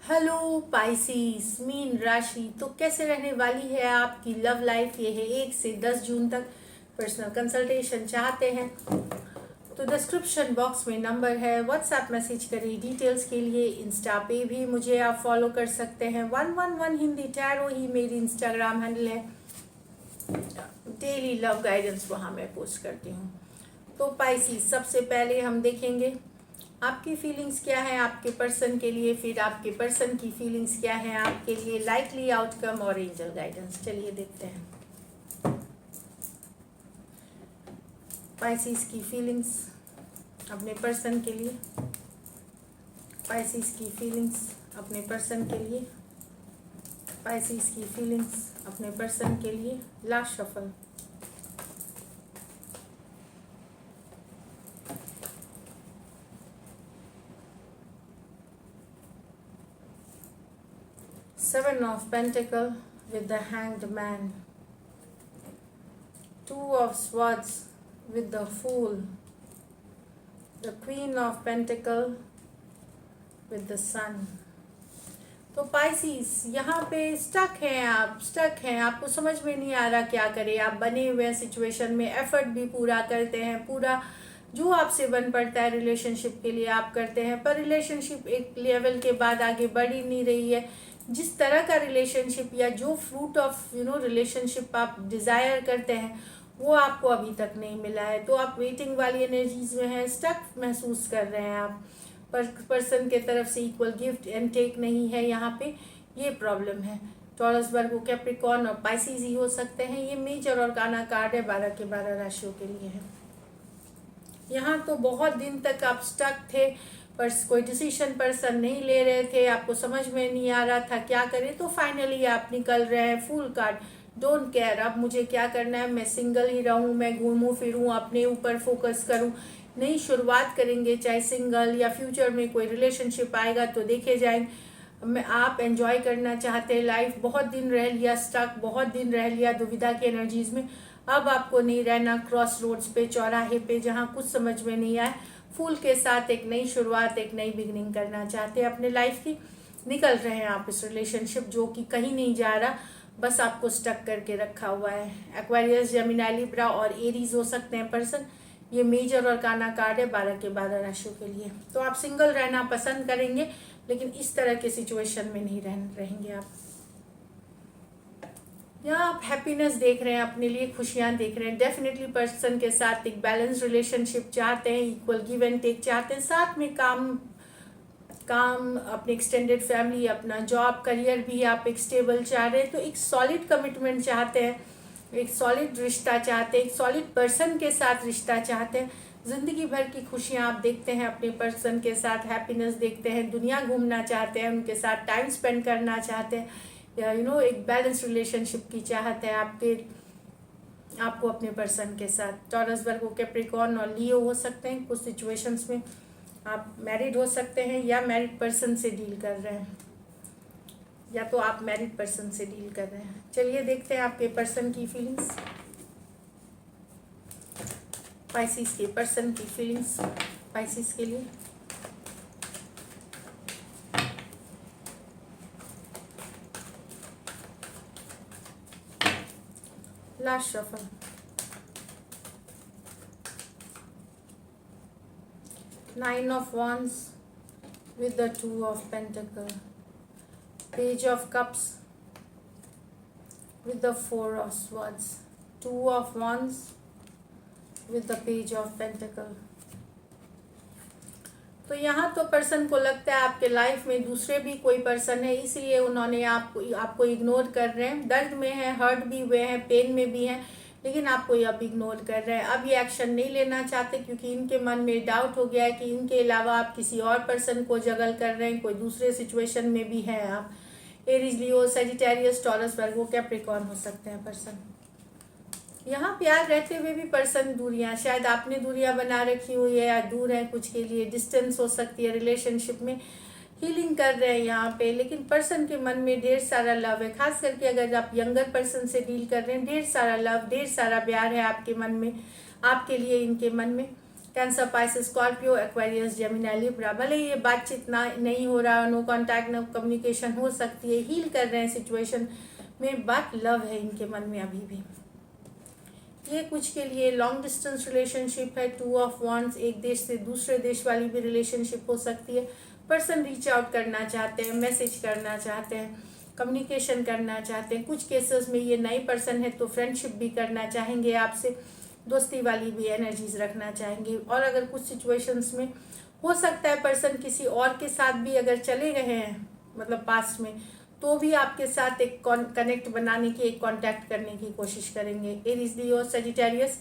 Hello Pisces mean राशि। तो कैसे रहने वाली है आपकी लव लाइफ? ये है 1 से 10 जून तक। पर्सनल कंसल्टेशन चाहते हैं तो डिस्क्रिप्शन बॉक्स में नंबर है, व्हाट्सएप मैसेज करें डिटेल्स के लिए। इंस्टा पे भी मुझे आप फॉलो कर सकते हैं, 111 हिंदी टैरो ही मेरी इंस्टाग्राम हैंडल है। डेली लव गाइडेंस वहाँ मैं पोस्ट करती हूँ। तो पाइसिस, सबसे पहले हम देखेंगे आपकी फीलिंग्स क्या है आपके पर्सन के लिए, फिर आपके पर्सन की फीलिंग्स क्या है आपके लिए, लाइकली आउटकम और एंजल गाइडेंस। चलिए देखते हैं पाइसिस की फीलिंग्स अपने पर्सन के लिए। पाइसिस की फीलिंग्स अपने पर्सन के लिए। पाइसिस की फीलिंग्स अपने पर्सन के लिए। Last shuffle. Seven of Pentacle with the Hanged Man. Two of Swords with the Fool. The Queen of Pentacle with the Sun. तो पाइसिस, यहाँ पे स्टक हैं आप, स्टक हैं, आपको समझ में नहीं आ रहा क्या करें। आप बने हुए हैं सिचुएशन में, एफर्ट भी पूरा करते हैं, पूरा जो आपसे बन पड़ता है रिलेशनशिप के लिए आप करते हैं, पर रिलेशनशिप एक लेवल के बाद आगे बढ़ ही नहीं रही है। जिस तरह का रिलेशनशिप या जो फ्रूट ऑफ रिलेशनशिप आप डिज़ायर करते हैं वो आपको अभी तक नहीं मिला है। तो आप वेटिंग वाली एनर्जीज में हैं, स्टक महसूस कर रहे हैं आप। पर पर्सन के तरफ से इक्वल गिफ्ट एंड टेक नहीं है यहाँ पे, ये प्रॉब्लम है। टॉरस, वर्गो, कैप्रिकॉर्न और पाइसिस ही हो सकते हैं। ये मेजर और काना कार्ड है, 12 के 12 राशियों के लिए है। यहाँ तो बहुत दिन तक आप स्टक थे, पर कोई डिसीजन पर्सन नहीं ले रहे थे, आपको समझ में नहीं आ रहा था क्या करें। तो फाइनली आप निकल रहे हैं फुल कार्ड, डोंट केयर अब मुझे क्या करना है, मैं सिंगल ही रहूं, मैं घूमूं फिरूं, अपने ऊपर फोकस करूं। नई शुरुआत करेंगे, चाहे सिंगल या फ्यूचर में कोई रिलेशनशिप आएगा तो देखे जाएंगे। मैं आप एंजॉय करना चाहते हैं लाइफ, बहुत दिन रह लिया स्टक, बहुत दिन रह लिया दुविधा की एनर्जीज में। अब आपको नहीं रहना क्रॉस रोड्स पे, चौराहे पे, जहाँ कुछ समझ में नहीं आए। फूल के साथ एक नई शुरुआत, एक नई बिगनिंग करना चाहते हैं अपने लाइफ की। निकल रहे हैं आप इस रिलेशनशिप जो कि कहीं नहीं जा रहा, बस आपको स्टक करके रखा हुआ है। एक्वेरियस, जेमिनी, लिब्रा और एरीज हो सकते हैं पर्सन। ये मेजर और काना कार्ड है, 12 के 12 राशियों के लिए। तो आप सिंगल रहना पसंद करेंगे, लेकिन इस तरह के सिचुएशन में नहीं रहेंगे आप। यहाँ आप हैप्पीनेस देख रहे हैं, अपने लिए खुशियाँ देख रहे हैं। डेफिनेटली पर्सन के साथ एक बैलेंस रिलेशनशिप चाहते हैं, इक्वल गिव एंड टेक चाहते हैं, साथ में काम अपने एक्सटेंडेड फैमिली, अपना जॉब, करियर भी आप एक स्टेबल चाह रहे हैं। तो एक सॉलिड कमिटमेंट चाहते हैं, एक सॉलिड रिश्ता चाहते हैं, एक सॉलिड पर्सन के साथ रिश्ता चाहते हैं। जिंदगी भर की खुशियाँ आप देखते हैं अपने पर्सन के साथ, हैप्पीनेस देखते हैं, दुनिया घूमना चाहते हैं, उनके साथ टाइम स्पेंड करना चाहते हैं। एक बैलेंस रिलेशनशिप की चाहत है आपको अपने पर्सन के साथ। टॉरस, वर्गो, कैप्रिकॉर्न और लियो हो सकते हैं। कुछ सिचुएशंस में आप मैरिड हो सकते हैं या मैरिड पर्सन से डील कर रहे हैं, या तो आप मैरिड पर्सन से डील कर रहे हैं। चलिए देखते हैं आपके पर्सन की फीलिंग्स। पाइसिस के पर्सन की फीलिंग्स पाइसिस के लिए। Last shuffle. Nine of Wands with the Two of Pentacles. Page of Cups with the Four of Swords. Two of Wands with the Page of Pentacles. तो यहाँ तो person को लगता है आपके लाइफ में दूसरे भी कोई पर्सन है, इसलिए उन्होंने आपको इग्नोर कर रहे हैं। दर्द में है, हर्ट भी हुए हैं, पेन में भी हैं, लेकिन आपको ये अब इग्नोर कर रहे हैं। अब ये एक्शन नहीं लेना चाहते क्योंकि इनके मन में डाउट हो गया है कि इनके अलावा आप किसी और पर्सन को जगल कर रहे हैं, कोई दूसरे सिचुएशन में भी हैं आप। एरीज, लियो, सजिटेरियस, टॉरस, वर्गो, कैप्रिकॉर्न हो सकते हैं पर्सन। यहाँ प्यार रहते हुए भी पर्सन दूरियां, शायद आपने दूरियां बना रखी हुई है या दूर है कुछ के लिए, डिस्टेंस हो सकती है रिलेशनशिप में। हीलिंग कर रहे हैं यहाँ पे, लेकिन पर्सन के मन में ढेर सारा लव है। खास करके अगर आप यंगर पर्सन से डील कर रहे हैं, ढेर सारा लव, ढेर सारा प्यार है आपके मन में, आपके लिए इनके मन में। Cancer, Pisces, Scorpio, Aquarius, Gemini, Libra. भले ये बातचीत ना नहीं हो रहा, नो कांटेक्ट, नो कम्युनिकेशन हो सकती है, हील कर रहे हैं सिचुएशन में, बट लव है इनके मन में अभी भी। ये कुछ के लिए लॉन्ग डिस्टेंस रिलेशनशिप है, 2 ऑफ वॉन्ड्स, एक देश से दूसरे देश वाली भी रिलेशनशिप हो सकती है। पर्सन रीच आउट करना चाहते हैं, मैसेज करना चाहते हैं, कम्युनिकेशन करना चाहते हैं। कुछ केसेस में ये नई पर्सन है तो फ्रेंडशिप भी करना चाहेंगे आपसे, दोस्ती वाली भी एनर्जीज रखना चाहेंगे। और अगर कुछ सिचुएशंस में हो सकता है पर्सन किसी और के साथ भी अगर चले गए हैं, मतलब पास्ट में, तो भी आपके साथ एक कनेक्ट बनाने की, एक कांटेक्ट करने की कोशिश करेंगे। एरीज, लियो, सजिटेरियस,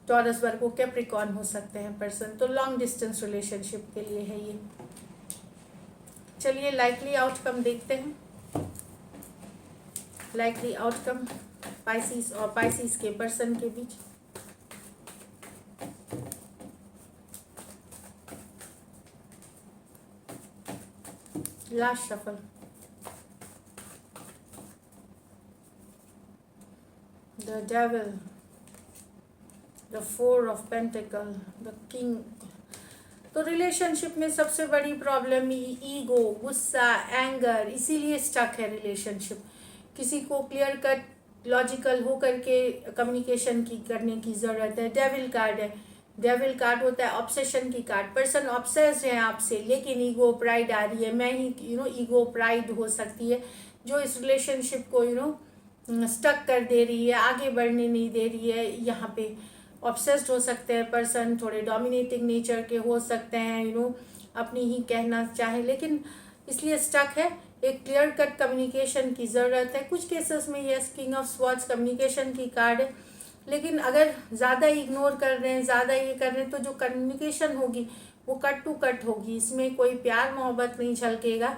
टॉरस, वर्गो, कैप्रिकॉर्न हो सकते हैं पर्सन। तो लॉन्ग डिस्टेंस रिलेशनशिप के लिए है ये। चलिए लाइकली आउटकम देखते हैं। लाइकली आउटकम पाइसिस और पाइसिस के पर्सन के बीच। Last shuffle, the devil, the 4 of Pentacle, the king। तो रिलेशनशिप में सबसे बड़ी प्रॉब्लम ईगो, गुस्सा, एंगर, इसीलिए स्टक है रिलेशनशिप। किसी को क्लियर कट लॉजिकल हो करके कम्युनिकेशन की करने की ज़रूरत है। डेविल कार्ड है, डेविल कार्ड होता है ऑब्सेशन की कार्ड। पर्सन ऑब्सेस्ड है आपसे, लेकिन ईगो प्राइड आ रही है, मैं ही ईगो प्राइड हो सकती है जो इस रिलेशनशिप को स्टक कर दे रही है, आगे बढ़ने नहीं दे रही है। यहाँ पे ऑब्सेस्ड हो सकते हैं पर्सन, थोड़े डोमिनेटिंग नेचर के हो सकते हैं, अपनी ही कहना चाहे, लेकिन इसलिए स्टक है। एक क्लियर कट कम्युनिकेशन की ज़रूरत है। कुछ केसेस में yes, king of swords communication की कार्ड है, लेकिन अगर ज़्यादा इग्नोर कर रहे हैं, ज़्यादा ये कर रहे हैं, तो जो कम्युनिकेशन होगी वो कट टू कट होगी। इसमें कोई प्यार मोहब्बत नहीं झलकेगा,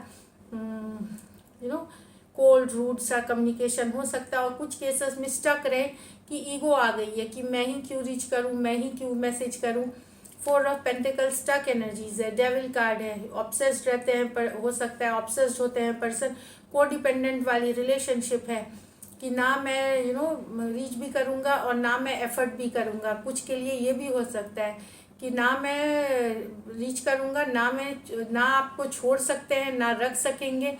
कोल्ड रूड सा कम्युनिकेशन हो सकता है। और कुछ केसेस में स्टक रहे कि ईगो आ गई है कि मैं ही क्यों रीच करूं, मैं ही क्यों मैसेज करूं। 4 ऑफ पेंटिकल स्टक एनर्जीज है, डेविल कार्ड है, ऑब्सेस्ड रहते हैं, पर हो सकता है ऑब्सेस्ड होते हैं पर्सन। कोडिपेंडेंट वाली रिलेशनशिप है कि ना मैं रीच भी करूंगा और ना मैं एफर्ट भी करूंगा। कुछ के लिए ये भी हो सकता है कि ना मैं रीच करूंगा, ना आपको छोड़ सकते हैं, ना रख सकेंगे,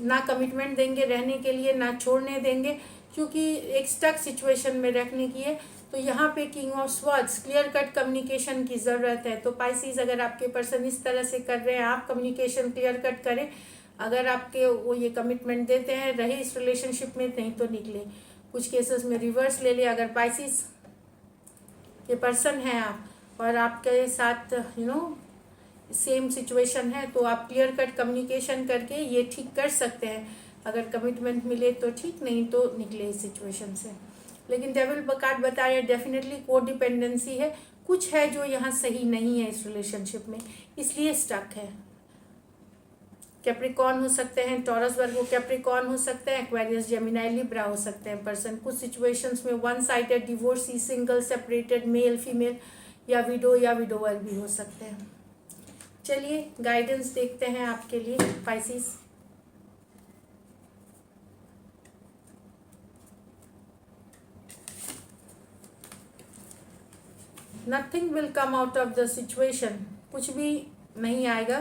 ना कमिटमेंट देंगे रहने के लिए, ना छोड़ने देंगे, क्योंकि एक स्टक सिचुएशन में रखने की है। तो यहाँ पे king of swords, clear cut communication की ज़रूरत है। तो पाइसिस, अगर आपके पर्सन इस तरह से कर रहे हैं, आप कम्युनिकेशन क्लियर कट करें। अगर आपके वो ये कमिटमेंट देते हैं, रहे इस रिलेशनशिप में, नहीं तो निकले। कुछ केसेस में रिवर्स ले ले। अगर पाइसिस के पर्सन हैं आप और आपके साथ सेम सिचुएशन है, तो आप क्लियर कट कम्युनिकेशन करके ये ठीक कर सकते हैं। अगर कमिटमेंट मिले तो ठीक, नहीं तो निकले इस सिचुएशन से। लेकिन डेविल कार्ड बता रहे हैं डेफिनेटली कोडिपेंडेंसी है, कुछ है जो यहाँ सही नहीं है इस रिलेशनशिप में, इसलिए स्टक है। कैप्रिकॉर्न हो सकते हैं, टॉरस, वर्गो, कैप्रिकॉर्न हो सकते हैं, एक्वेरियस, जेमिनी, लिब्रा हो सकते हैं पर्सन। कुछ सिचुएशंस में one sided, divorcee, single, separated, male female, या विडो या विडोवर भी हो सकते हैं। चलिए गाइडेंस देखते हैं आपके लिए Pisces. Nothing will come out of the situation, कुछ भी नहीं आएगा।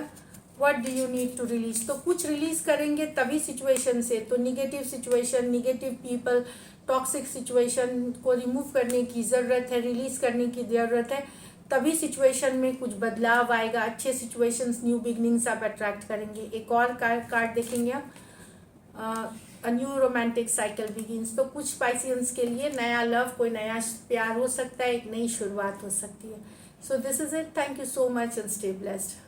What do you need to release, तो कुछ रिलीज करेंगे तभी सिचुएशन से। तो negative situation, negative people, toxic situation को रिमूव करने की ज़रूरत है, रिलीज करने की ज़रूरत है, तभी सिचुएशन में कुछ बदलाव आएगा। अच्छे सिचुएशंस, न्यू बिगनिंग्स आप अट्रैक्ट करेंगे। एक और कार्ड देखेंगे आप, a new romantic cycle begins. तो कुछ पाइसियंस के लिए नया लव, कोई नया प्यार हो सकता है, एक नई शुरुआत हो सकती है। So this is it, thank you so much and stay blessed.